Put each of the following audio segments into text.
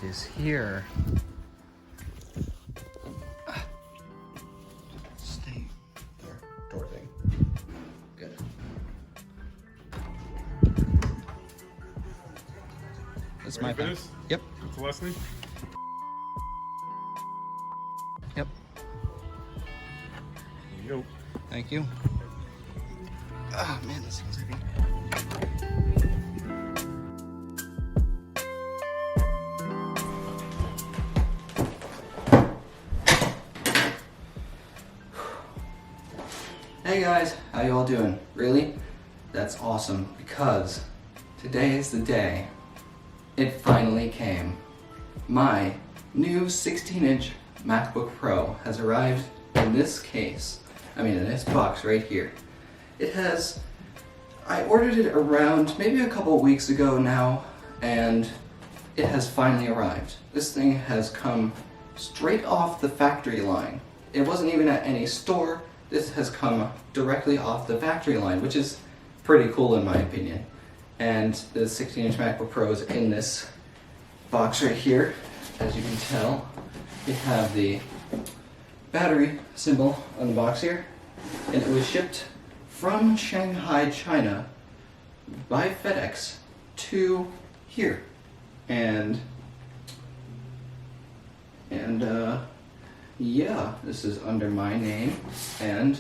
is here. Stay there, door thing. Good. That's my pen. Yep. What's the last name? Yep. Yo. Thank you. Ah, man, this thing's heavy. Hey guys, how you all doing? Really? That's awesome, because today is the day it finally came. My new 16-inch MacBook Pro has arrived in this case. In this box right here. I ordered it around maybe a couple weeks ago now, and it has finally arrived. This thing has come straight off the factory line. It wasn't even at any store. This has come directly off the factory line, which is pretty cool in my opinion. And the 16-inch MacBook Pro is in this box right here. As you can tell, we have the battery symbol on the box here, and it was shipped from Shanghai, China by FedEx to here. And yeah, this is under my name, and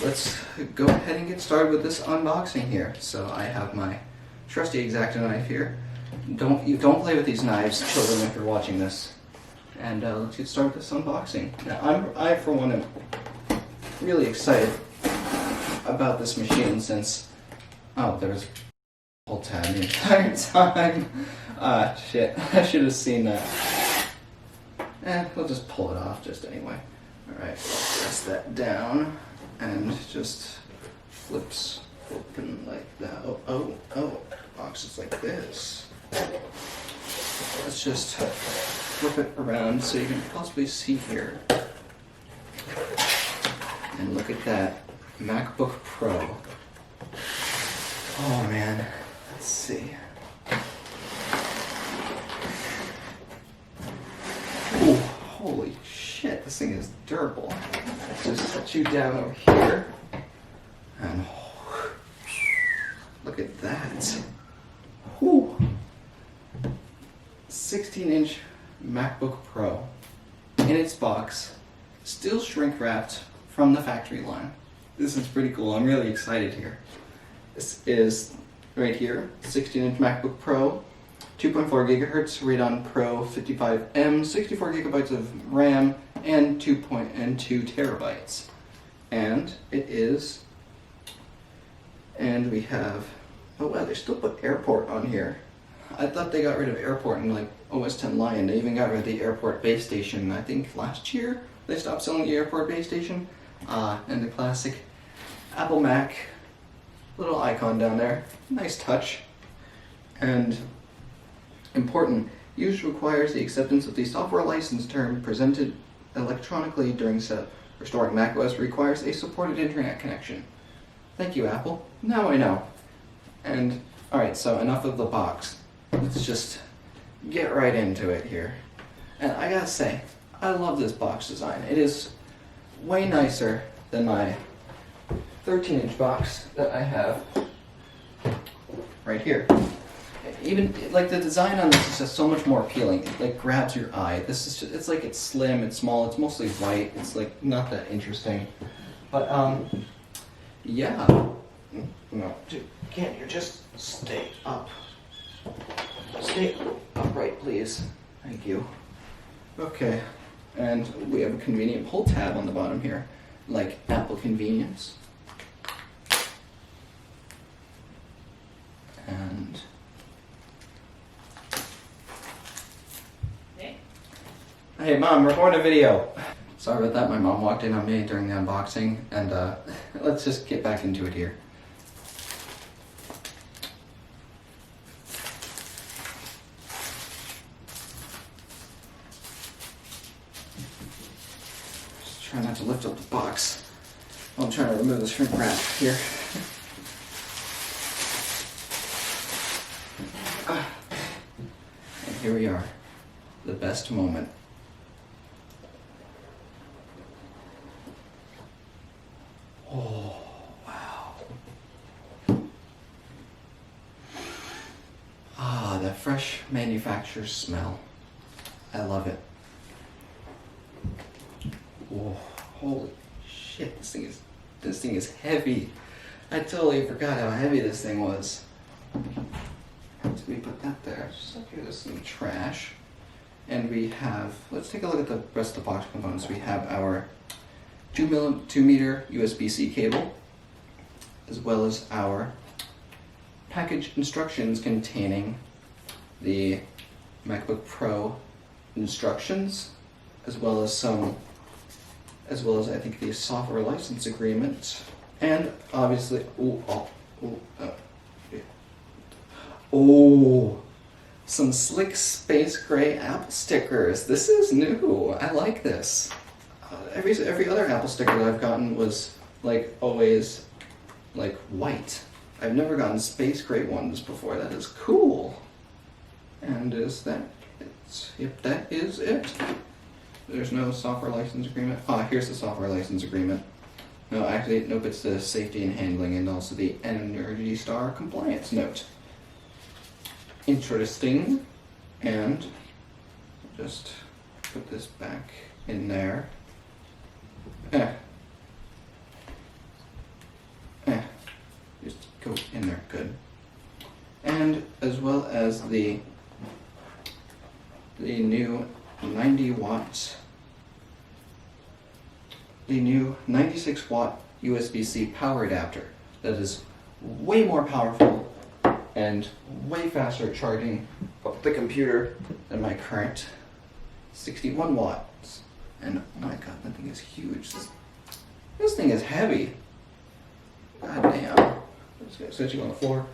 let's go ahead and get started with this unboxing here. So I have my trusty X-Acto knife here. Don't play with these knives, children, if you're watching this. And let's get started with this unboxing. Now, I for one am really excited about this machine since, oh, there was a whole tab the entire time. Shit, I should have seen that. We'll just pull it off just anyway. Alright, press that down and just flips open like that. Oh, box is like this. Let's just flip it around so you can possibly see here. And look at that MacBook Pro. Oh man, let's see. Ooh, holy shit, this thing is durable. Let's just set you down over here. And look at that. Whew. 16-inch MacBook Pro in its box, still shrink wrapped from the factory line. This is pretty cool. I'm really excited here. This is right here, 16-inch MacBook Pro, 2.4 gigahertz Radeon Pro 55M, 64 gigabytes of RAM, and 2 terabytes. And it is, and we have, oh wow, they still put Airport on here. I thought they got rid of Airport in like OS X Lion. They even got rid of the Airport base station. I think last year they stopped selling the Airport base station. And the classic Apple Mac little icon down there. Nice touch. And important, use requires the acceptance of the software license term presented electronically during setup. Restoring macOS requires a supported internet connection. Thank you, Apple. Now I know. And alright, so enough of the box. Let's just get right into it here. And I gotta say, I love this box design. It is way nicer than my 13-inch box that I have right here. Even like the design on this is just so much more appealing. It like grabs your eye. This is just, it's like it's slim, it's small, it's mostly white. It's like not that interesting. But yeah. No, dude, can't you just stay up? Stay upright, please. Thank you. Okay. And we have a convenient pull tab on the bottom here, like Apple convenience. And hey Mom, recording a video. Sorry about that, my mom walked in on me during the unboxing, and let's just get back into it here. Try not to lift up the box while I'm trying to remove the shrink wrap here. And here we are. the best moment. Oh, wow. Ah, the fresh manufacturer's smell. I love it. Oh, holy shit, this thing is heavy. I totally forgot how heavy this thing was. So we put that there. Just up here, there's some trash. And we have, let's take a look at the rest of the box components. We have our 2 meter USB-C cable, as well as our package instructions containing the MacBook Pro instructions, as well as I think the software license agreement, and obviously, some slick space gray Apple stickers. This is new. I like this. Every other Apple sticker that I've gotten was like always like white. I've never gotten space gray ones before. That is cool. And is that it? Yep, that is it. There's no software license agreement. Ah, here's the software license agreement. No, actually, nope, it's the safety and handling and also the Energy Star compliance note. Interesting. And just put this back in there. Just go in there, good. And as well as the new 96 watt USB-C power adapter that is way more powerful and way faster at charging up the computer than my current 61 watts. And oh my god, that thing is huge. This thing is heavy. God damn. I'm just gonna set you on the floor.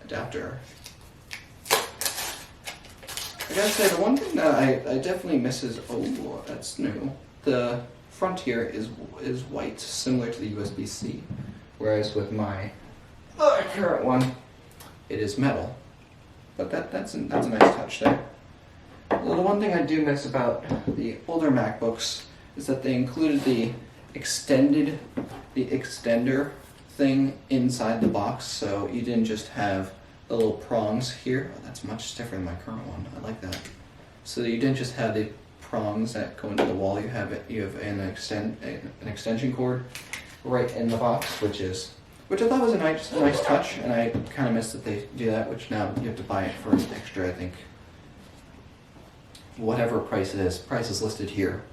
Adapter. I gotta say, the one thing that I definitely miss is, oh, that's new. The front here is white, similar to the USB-C, whereas with my current one, it is metal. But that's a nice touch there. Well, the one thing I do miss about the older MacBooks is that they included the extender thing inside the box, so you didn't just have the little prongs here. Oh, that's much stiffer than my current one. I like that. So you didn't just have the prongs that go into the wall. You have an extension cord right in the box, which I thought was a nice touch, and I kind of missed that they do that. Which now you have to buy it for an extra, I think, whatever price it is. Price is listed here.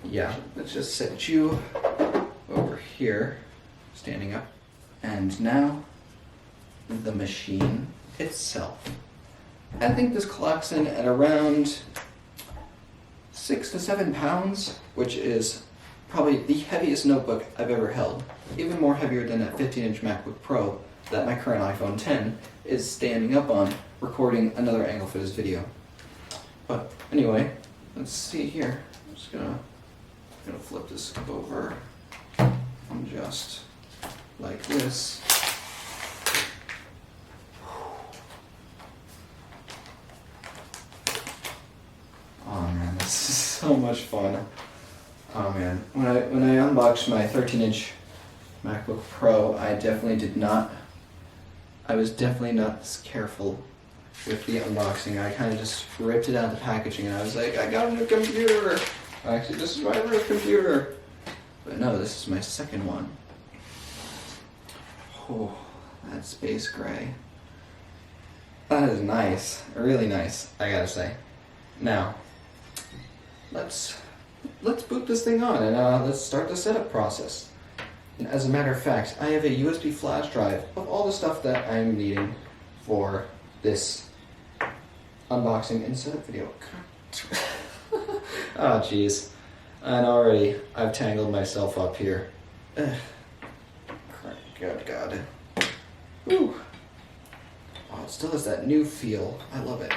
Yeah, let's just set you over here, standing up, and now the machine itself. I think this clocks in at around 6 to 7 pounds, which is probably the heaviest notebook I've ever held. Even more heavier than that 15-inch MacBook Pro that my current iPhone 10 is standing up on, recording another angle for this video. But anyway, let's see here. I'm just gonna flip this over and just like this. Oh man, this is so much fun. Oh man, when I unboxed my 13-inch MacBook Pro, I was definitely not this careful with the unboxing. I kind of just ripped it out of the packaging and I was like, I got a new computer! Actually, this is my first computer! But no, this is my second one. Oh, that's space gray. That is nice, really nice, I gotta say. Now, let's boot this thing on and let's start the setup process. And as a matter of fact, I have a USB flash drive of all the stuff that I'm needing for this unboxing and setup video. Oh jeez, and already I've tangled myself up here. Good God. Ooh. Oh, it still has that new feel. I love it.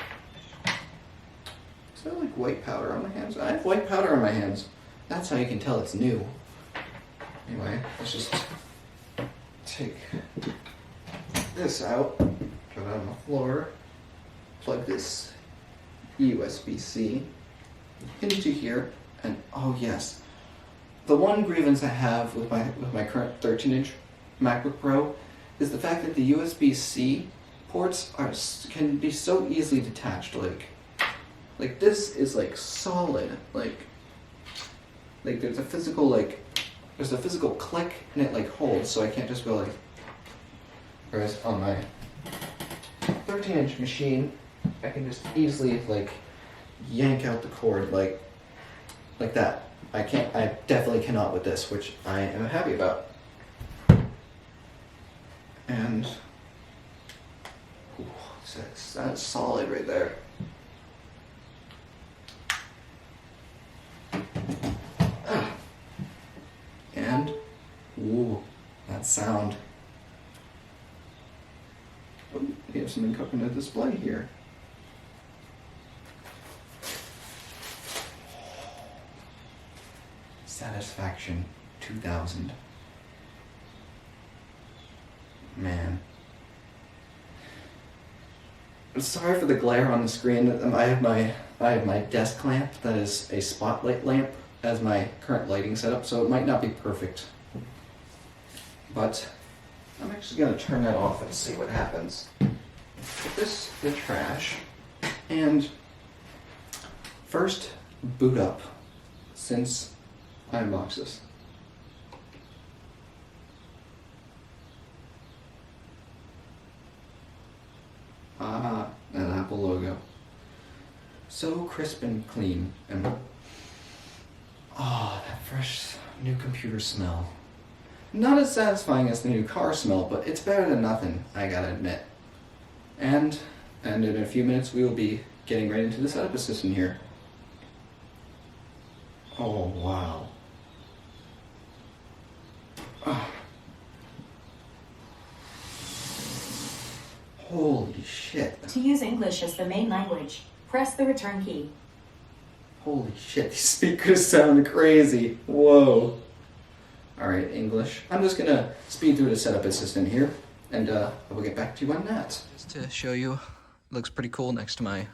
Is that like white powder on my hands? I have white powder on my hands. That's how you can tell it's new. Anyway, let's just take this out, put it on the floor, plug this USB-C into here, and oh yes, the one grievance I have with my current 13-inch MacBook Pro is the fact that the USB-C ports can be so easily detached. Like this is like solid. Like there's a physical click and it like holds, so I can't just go like. Whereas on my 13-inch machine, I can just easily like yank out the cord like that. I definitely cannot with this, which I am happy about. And ooh, that's solid right there. And ooh, that sound. Oh, we have something cooking the display here. Satisfaction 2000. Man. I'm sorry for the glare on the screen. I have my desk lamp that is a spotlight lamp as my current lighting setup, so it might not be perfect. But I'm actually going to turn that off and see what happens. Put this in the trash, and first boot up since I unbox this. Ah, an Apple logo. So crisp and clean, and oh, that fresh new computer smell. Not as satisfying as the new car smell, but it's better than nothing, I gotta admit. And in a few minutes we will be getting right into the setup assistant here. Oh, wow. Oh. Holy shit. To use English as the main language, press the return key. Holy shit, these speakers sound crazy. Whoa. Alright, English. I'm just gonna speed through the setup assistant here, and we'll get back to you on that. Just to show you, it looks pretty cool next to my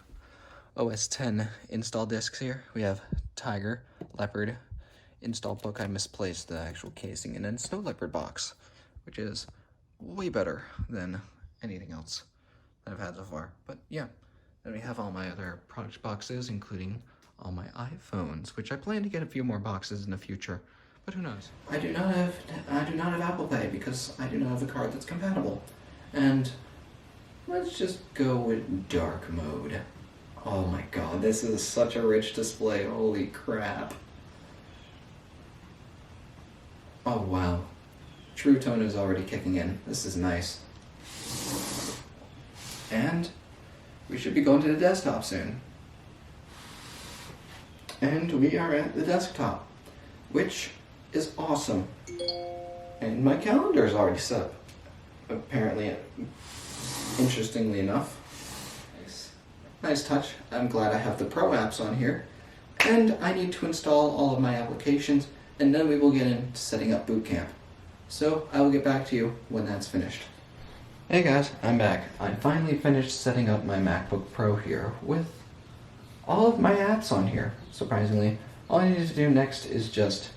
OS 10 install discs here. We have Tiger, Leopard, install book. I misplaced the actual casing, and then Snow Leopard box, which is way better than anything else that I've had so far. But yeah, then we have all my other product boxes, including all my iPhones, which I plan to get a few more boxes in the future. But who knows? I do not have Apple Pay because I do not have a card that's compatible. And let's just go with dark mode. Oh my god, this is such a rich display. Holy crap. Oh wow. True Tone is already kicking in. This is nice. And we should be going to the desktop soon. And we are at the desktop, which is awesome. And my calendar is already set up, apparently, interestingly enough. Nice touch. I'm glad I have the Pro apps on here. And I need to install all of my applications, and then we will get into setting up Boot Camp. So I will get back to you when that's finished. Hey guys, I'm back. I finally finished setting up my MacBook Pro here with all of my apps on here, surprisingly. All I need to do next is just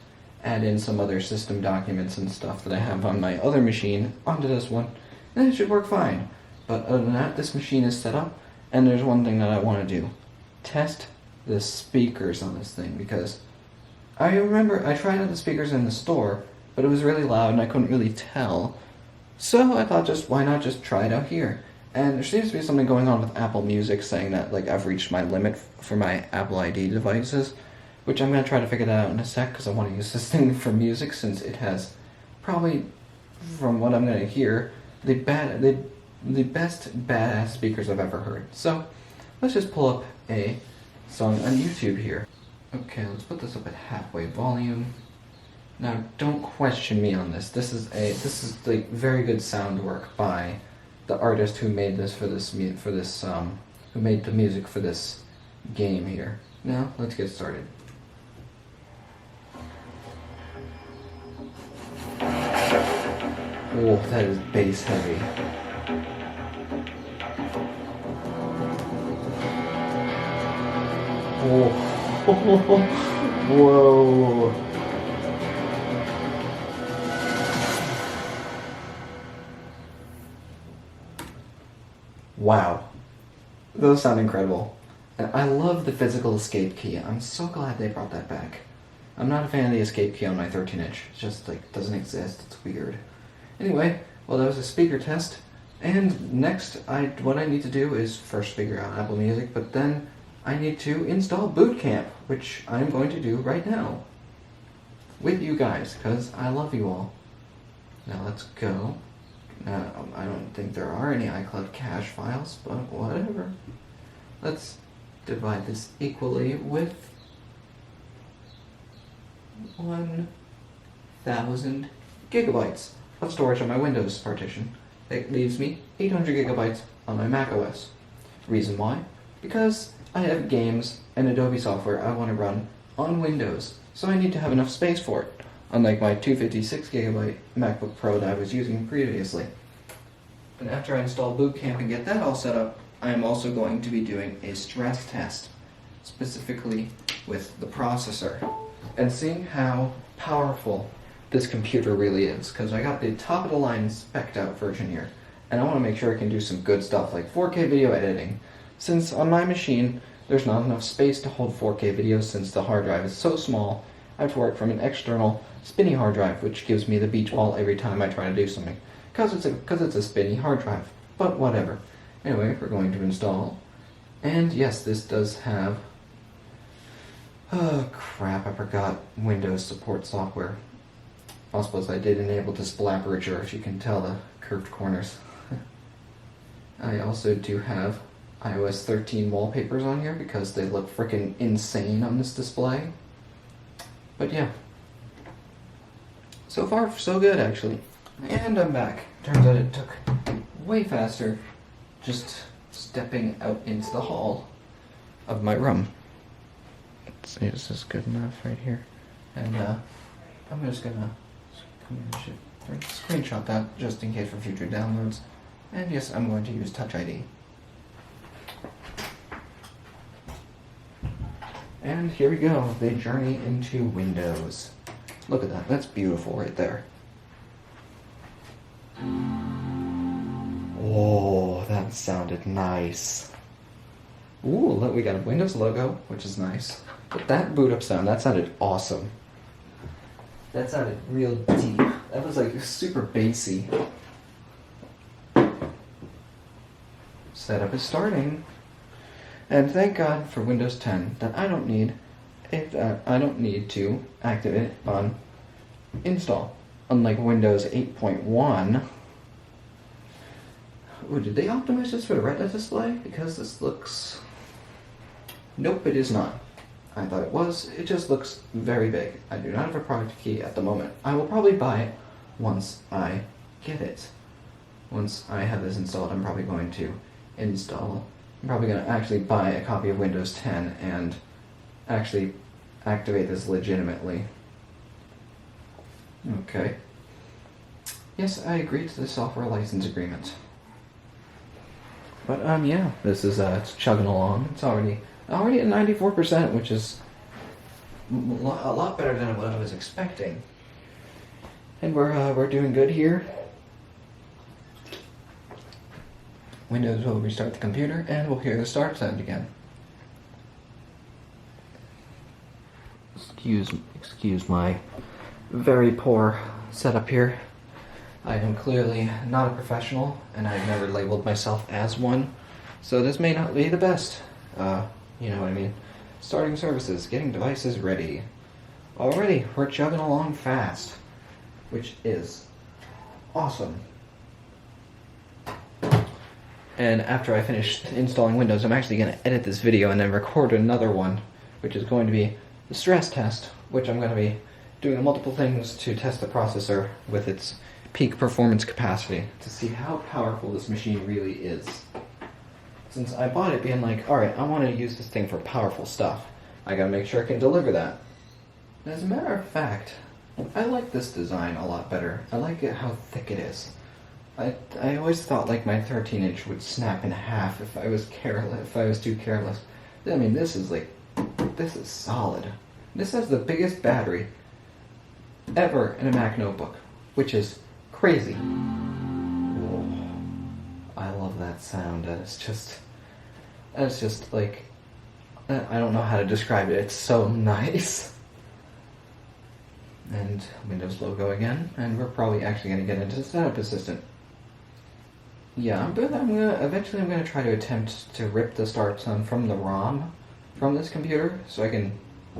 add in some other system documents and stuff that I have on my other machine onto this one, and it should work fine. But other than that, this machine is set up, and there's one thing that I want to do. Test the speakers on this thing, because I remember I tried out the speakers in the store, but it was really loud and I couldn't really tell. So I thought, why not just try it out here? And there seems to be something going on with Apple Music saying that like I've reached my limit for my Apple ID devices, which I'm going to try to figure that out in a sec, because I want to use this thing for music, since it has probably, from what I'm going to hear, the best badass speakers I've ever heard. So let's just pull up a song on YouTube here. Okay, let's put this up at halfway volume. Now, don't question me on this. This is like very good sound work by the artist who made this who made the music for this game here. Now, let's get started. Oh, that is bass heavy. Whoa. Wow. Those sound incredible. And I love the physical escape key. I'm so glad they brought that back. I'm not a fan of the escape key on my 13-inch. It just like doesn't exist. It's weird. Anyway, well, that was a speaker test. And next, what I need to do is first figure out Apple Music, but then I need to install Boot Camp, which I'm going to do right now. With you guys, because I love you all. Now let's go. I don't think there are any iCloud cache files, but whatever. Let's divide this equally with 1,000 gigabytes of storage on my Windows partition. That leaves me 800 gigabytes on my Mac OS. Reason why? Because I have games and Adobe software I want to run on Windows, so I need to have enough space for it, unlike my 256 gigabyte MacBook Pro that I was using previously. And after I install Boot Camp and get that all set up, I am also going to be doing a stress test, specifically with the processor, and seeing how powerful this computer really is, because I got the top of the line spec'd out version here, and I want to make sure I can do some good stuff like 4K video editing, since on my machine there's not enough space to hold 4K videos since the hard drive is so small. I have to work from an external spinny hard drive, which gives me the beach ball every time I try to do something, because it's a spinny hard drive, but whatever. Anyway, we're going to install, and yes, this does have, oh crap, I forgot Windows support software. I suppose I did enable display aperture, if you can tell the curved corners. I also do have iOS 13 wallpapers on here because they look freaking insane on this display. But yeah, so far so good actually. And I'm back. Turns out it took way faster just stepping out into the hall of my room. Let's see, this is good enough right here. And I'm just gonna screenshot that just in case for future downloads. And yes, I'm going to use Touch ID. And here we go, the journey into Windows. Look at that, that's beautiful right there. Oh, that sounded nice. Ooh, look, we got a Windows logo, which is nice. But that boot up sound, that sounded awesome. That sounded real deep. That was like super bassy. Setup is starting. And thank God for Windows 10 that I don't need to activate it on install. Unlike Windows 8.1. Ooh, did they optimize this for the Retina display? Because this looks... Nope, it is not. I thought it was. It just looks very big. I do not have a product key at the moment. I will probably buy it once I get it. Once I have this installed, I'm probably going to install. I'm probably going to actually buy a copy of Windows 10 and actually activate this legitimately. Okay. Yes, I agreed to the software license agreement. But yeah, this is it's chugging along. It's already at 94%, which is a lot better than what I was expecting. And we're doing good here. Windows will restart the computer, and we'll hear the start sound again. Excuse my very poor setup here. I am clearly not a professional, and I've never labeled myself as one, so this may not be the best. You know what I mean. Starting services, getting devices ready. Already, we're chugging along fast, which is awesome. And after I finish installing Windows, I'm actually going to edit this video and then record another one, which is going to be the stress test, which I'm going to be doing multiple things to test the processor with its peak performance capacity to see how powerful this machine really is. Since I bought it being like, alright, I want to use this thing for powerful stuff, I gotta make sure I can deliver that. And as a matter of fact, I like this design a lot better. I like it how thick it is. I always thought like my 13-inch would snap in half if I was too careless. I mean, this is like this is solid. This has the biggest battery ever in a Mac notebook, which is crazy. Whoa. I love that sound. That's just like, I don't know how to describe it. It's so nice. And Windows logo again, and we're probably actually going to get into Setup Assistant. Yeah, eventually I'm gonna try to attempt to rip the start button from the ROM from this computer so I can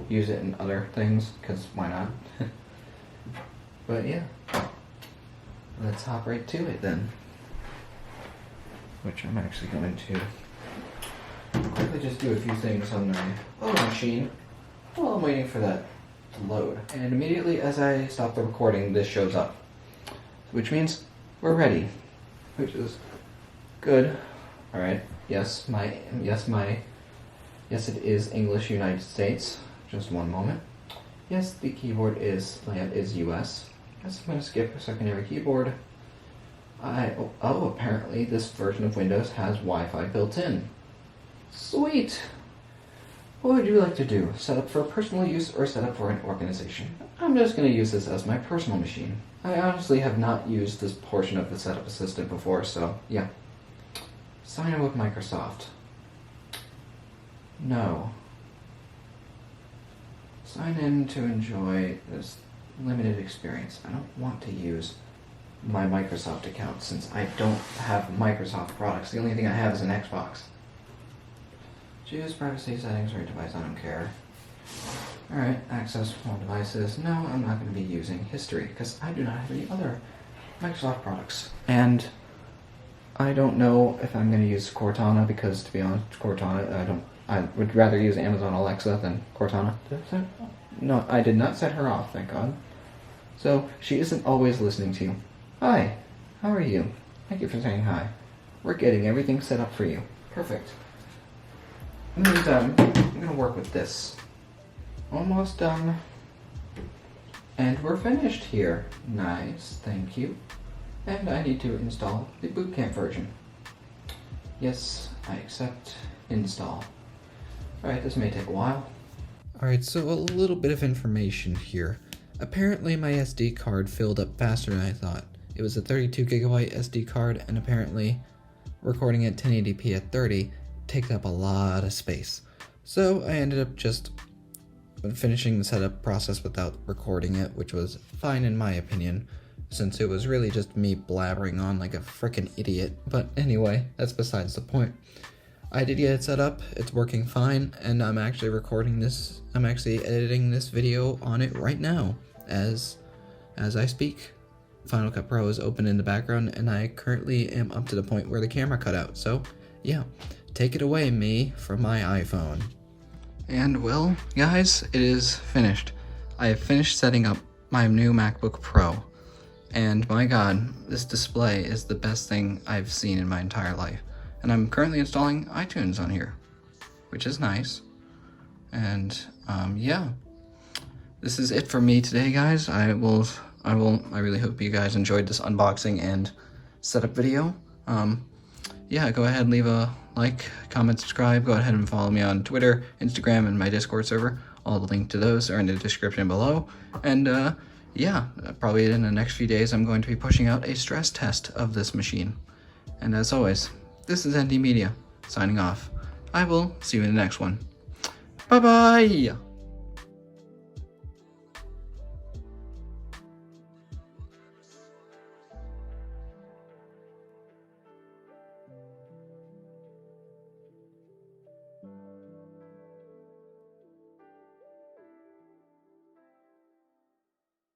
use it in other things, because why not? But yeah, let's hop right to it then. Which I'm actually going to quickly just do a few things on my other machine while I'm waiting for that to load. And immediately as I stop the recording, this shows up, which means we're ready, which is good. All right. Yes, it is English United States. Just one moment. Yes, the keyboard layout is US. Yes, I'm going to skip a secondary keyboard. Apparently this version of Windows has Wi-Fi built in. Sweet. What would you like to do? Set up for personal use or set up for an organization? I'm just going to use this as my personal machine. I honestly have not used this portion of the Setup Assistant before, so yeah. Sign in with Microsoft. No. Sign in to enjoy this limited experience. I don't want to use my Microsoft account since I don't have Microsoft products. The only thing I have is an Xbox. Choose privacy settings or device, I don't care. Alright, access more devices. No, I'm not going to be using history because I do not have any other Microsoft products. And I don't know if I'm going to use Cortana because, to be honest, Cortana, I would rather use Amazon Alexa than Cortana. No, I did not set her off, thank God. So, she isn't always listening to you. Hi, how are you? Thank you for saying hi. We're getting everything set up for you. Perfect. And I'm going to work with this. Almost done. And we're finished here. Nice, thank you. And I need to install the Boot Camp version. Yes, I accept install. Alright, this may take a while. Alright, so a little bit of information here. Apparently my SD card filled up faster than I thought. It was a 32 gigabyte SD card, and apparently recording at 1080p at 30 takes up a lot of space. So I ended up just finishing the setup process without recording it, which was fine in my opinion, since it was really just me blabbering on like a frickin' idiot. But anyway, that's besides the point. I did get it set up, it's working fine, and I'm actually editing this video on it right now, as I speak. Final Cut Pro is open in the background, and I currently am up to the point where the camera cut out, so yeah, take it away, me, from my iPhone. And well, guys, it is finished. I have finished setting up my new MacBook Pro, and my god, this display is the best thing I've seen in my entire life. And I'm currently installing iTunes on here, which is nice. And yeah, this is it for me today, guys. I really hope you guys enjoyed this unboxing and setup video. Yeah, go ahead and leave a like, comment, subscribe. Go ahead and follow me on Twitter, Instagram, and my Discord server. All the links to those are in the description below. And yeah, probably in the next few days I'm going to be pushing out a stress test of this machine. And as always, this is ND Media, signing off. I will see you in the next one. Bye-bye!